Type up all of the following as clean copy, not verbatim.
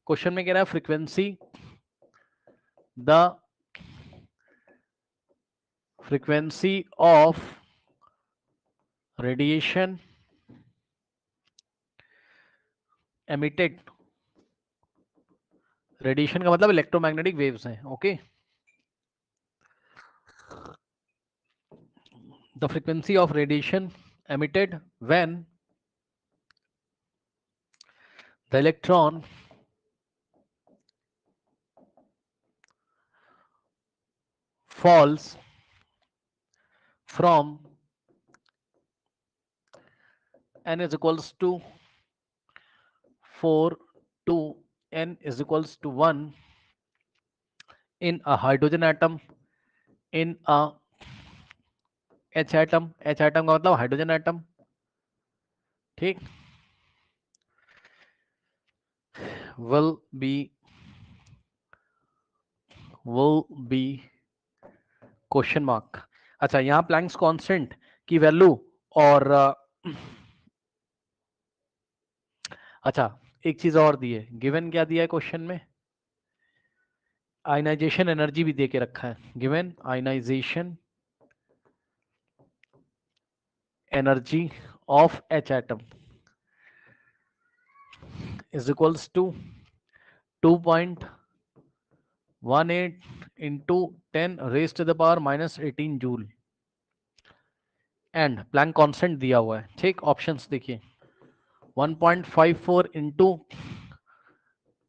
Question में कह रहा है frequency the frequency of radiation emitted, radiation का मतलब इलेक्ट्रोमैग्नेटिक वेव्स हैं, okay. The frequency of radiation emitted when the electron falls from n is equals to 4 to n is equals to 1 in a hydrogen atom, in a H atom, H atom का मतलब hydrogen atom, ठीक, will be question mark. अच्छा, यहाँ Planck's constant की value और अच्छा एक चीज और दी है, गिवन क्या दिया है क्वेश्चन में, आयनाइजेशन एनर्जी भी दे के रखा है, given ionization energy of H atom is equals to 2.18 into 10 raised to the power minus 18 joule, and Planck constant दिया हुआ है, ठीक। ऑप्शंस देखिए, 1.54 into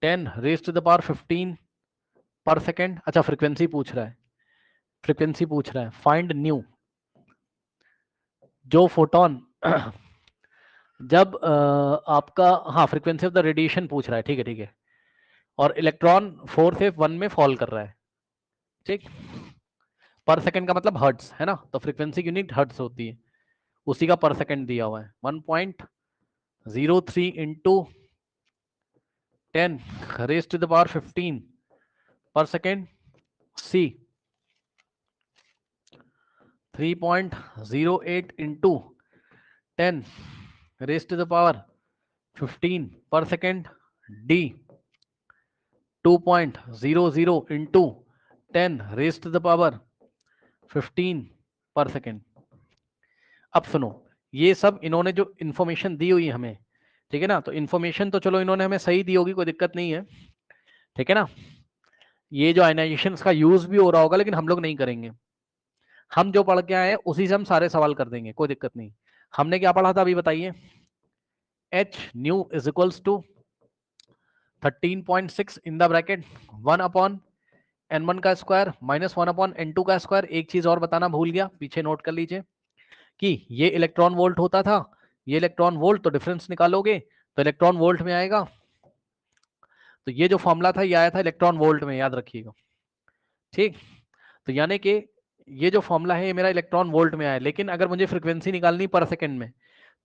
10 raised to the power 15 per second. अच्छा फ्रीक्वेंसी पूछ रहा है, फ्रीक्वेंसी पूछ रहा है, फाइंड न्यू, जो फोटोन जब आपका, हाँ फ्रीक्वेंसी ऑफ द रेडिएशन पूछ रहा है, ठीक है ठीक है, और इलेक्ट्रॉन 4 से 1 में फॉल कर रहा है, ठीक। पर सेकंड का मतलब हर्ट्स है ना, तो फ्रीक्वेंसी की यूनिट हर्ट्स होती है, उसी का पर सेकंड दिया हुआ है, 1.03 into 10 raise to the power 15 per second, C 3.08 into 10 raise to the power 15 per second, D 2.00 into 10 raise to the power 15 per second. अब सुनो, ये सब इन्होंने जो इन्फॉर्मेशन दी हुई है हमें, ठीक है ना, तो इन्फॉर्मेशन तो चलो इन्होंने हमें सही दी होगी, कोई दिक्कत नहीं है, ठीक है ना। ये जो आयनाइजेशन का यूज भी हो रहा होगा, लेकिन हम लोग नहीं करेंगे, हम जो पढ़ के आए हैं उसी से हम सारे सवाल कर देंगे, कोई दिक्कत नहीं। हमने क्या पढ़ा था अभी बताइए, H nu is equals to 13.6 in the bracket 1 upon n1 का स्क्वायर माइनस 1 अपॉन n2 का स्क्वायर। एक चीज और बताना भूल गया, पीछे नोट कर लीजिए कि ये इलेक्ट्रॉन वोल्ट होता था, ये इलेक्ट्रॉन वोल्ट, तो डिफरेंस निकालोगे तो इलेक्ट्रॉन वोल्ट में आएगा, तो ये जो फॉर्मूला था ये आया था इलेक्ट्रॉन वोल्ट में, याद रखिएगा, ठीक। तो यानी कि ये जो फॉर्मूला है ये मेरा इलेक्ट्रॉन वोल्ट में आया, लेकिन अगर मुझे फ्रीक्वेंसी निकालनी पर सेकंड में,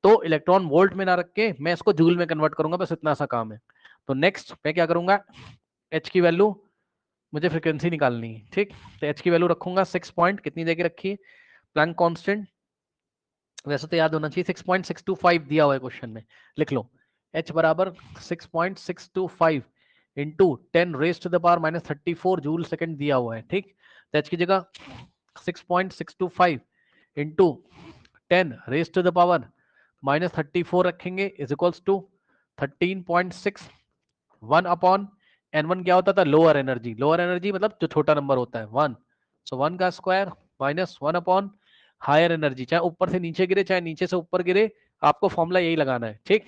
तो इलेक्ट्रॉन वोल्ट में ना रख के मैं इसको जूल में कन्वर्ट करूंगा, बस इतना सा काम है। तो नेक्स्ट मैं क्या करूंगा, एच की वैल्यू, मुझे फ्रीक्वेंसी निकालनी है, ठीक, तो एच की वैल्यू रखूंगा 6 पॉइंट कितनी देके रखी है, प्लैंक कांस्टेंट वैसे तो याद होना चाहिए, 6.625 दिया हुआ है क्वेश्चन में, लिख लो h बराबर 6.625 into 10 raise to the power minus 34 joule second दिया हुआ है, ठीक। तो h की जगह 6.625 into 10 raise to the power minus 34 रखेंगे, is equals to 13.6, 1 upon n1 क्या होता था, लोअर एनर्जी, लोअर एनर्जी मतलब जो छोटा नंबर होता है 1, सो 1 का square minus 1 upon higher energy, चाहे ऊपर से नीचे गिरे चाहे नीचे से ऊपर गिरे, आपको फॉर्मूला यही लगाना है, ठीक।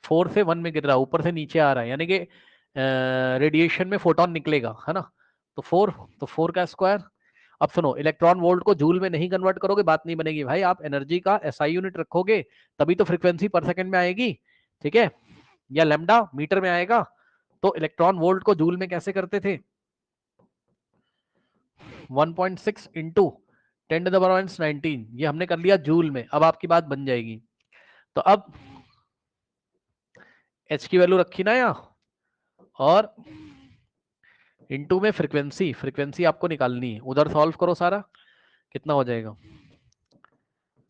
4 से 1 में गिर रहा है, ऊपर से नीचे आ रहा है, यानी कि रेडिएशन में फोटोन निकलेगा, है ना, तो 4, तो 4 का स्क्वायर। अब सुनो, इलेक्ट्रॉन वोल्ट को जूल में नहीं कन्वर्ट करोगे बात नहीं बनेगी भाई, आप एनर्जी का एसआई यूनिट रखोगे तभी तो फ्रीक्वेंसी पर सेकंड में आएगी, ठीक है, या लैम्डा मीटर में आएगा। तो इलेक्ट्रॉन वोल्ट को जूल में कैसे करते थे, 1.6 इंटू 10 टू द पावर 19, ये हमने कर लिया जूल में, अब आपकी बात बन जाएगी। तो अब एच की वैल्यू रखी ना यहाँ, और इंटू में फ्रीक्वेंसी, फ्रीक्वेंसी आपको निकालनी है, उधर सॉल्व करो सारा, कितना हो जाएगा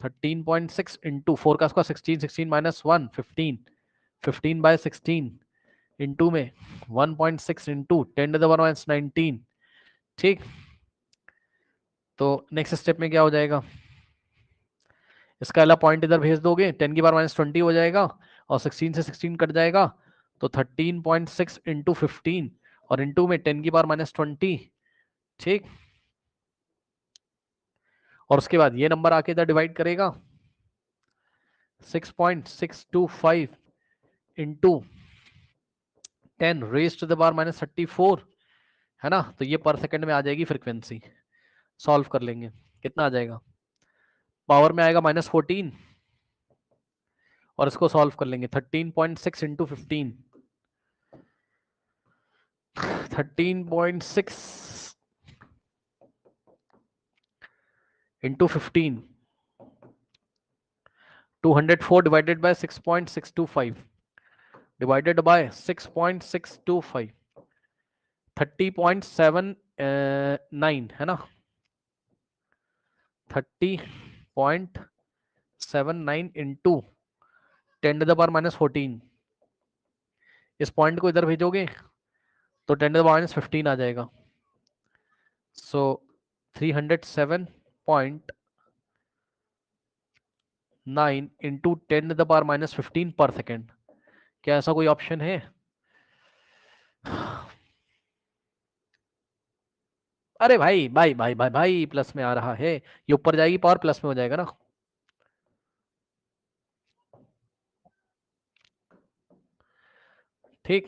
13.6 इंटू 4 का स्क्वायर 16, 16 माइनस 1 15, 15 बाय 16 इनटू में 1.6 इंटू 10⁻⁹ ठीक। तो नेक्स्ट स्टेप में क्या हो जाएगा, इसका अगला पॉइंट इधर भेज दोगे, 10⁻⁻20 हो जाएगा और 16 से 16 कट जाएगा, तो 13.6 इंटू 15 और इंटू में 10⁻⁻20 ठीक। और उसके बाद ये नंबर आके इधर डिवाइड करेगा 6.625 इंटू 10⁻⁻34 है ना। तो ये पर सेकंड में आ जाएगी फ्रीक्वेंसी। सॉल्व कर लेंगे, कितना आ जाएगा, पावर में आएगा -14 और इसको सॉल्व कर लेंगे 13.6 into 15, 13.6 into 15, 204 divided by 6.625 divided by 6.625 30.79 है ना, 30.79 इंटू 10⁻⁻14। इस पॉइंट को इधर भेजोगे तो 10⁻⁻15 आ जाएगा। सो 307.9 इंटू 10⁻⁻15 पर सेकेंड। क्या ऐसा कोई ऑप्शन है? अरे भाई भाई भाई भाई भाई प्लस में आ रहा है, ये ऊपर जाएगी पावर प्लस में हो जाएगा ना। ठीक,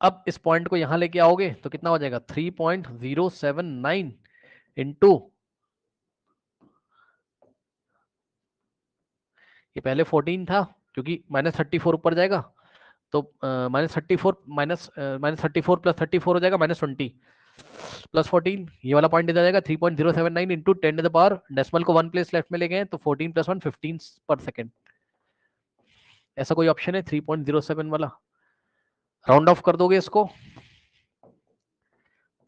अब इस पॉइंट को यहां लेके आओगे तो कितना हो जाएगा 3.079 इंटू, ये पहले 14 था क्योंकि -34 ऊपर जाएगा तो -34 -34 प्लस 34 हो जाएगा -20 प्लस 14, ये वाला पॉइंट इधर जाएगा 3.079 into 10 to the power, decimal को 1 प्लेस लेफ्ट में ले गए तो 14 + 1 15 पर सेकेंड। ऐसा कोई ऑप्शन है 3.07 वाला? राउंड ऑफ कर दोगे इसको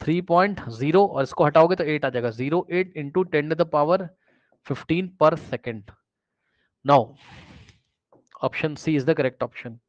3.0 और इसको हटाओगे तो 8 आ जाएगा, 08 into 10 to the power 15 per second. Now option C is the correct option.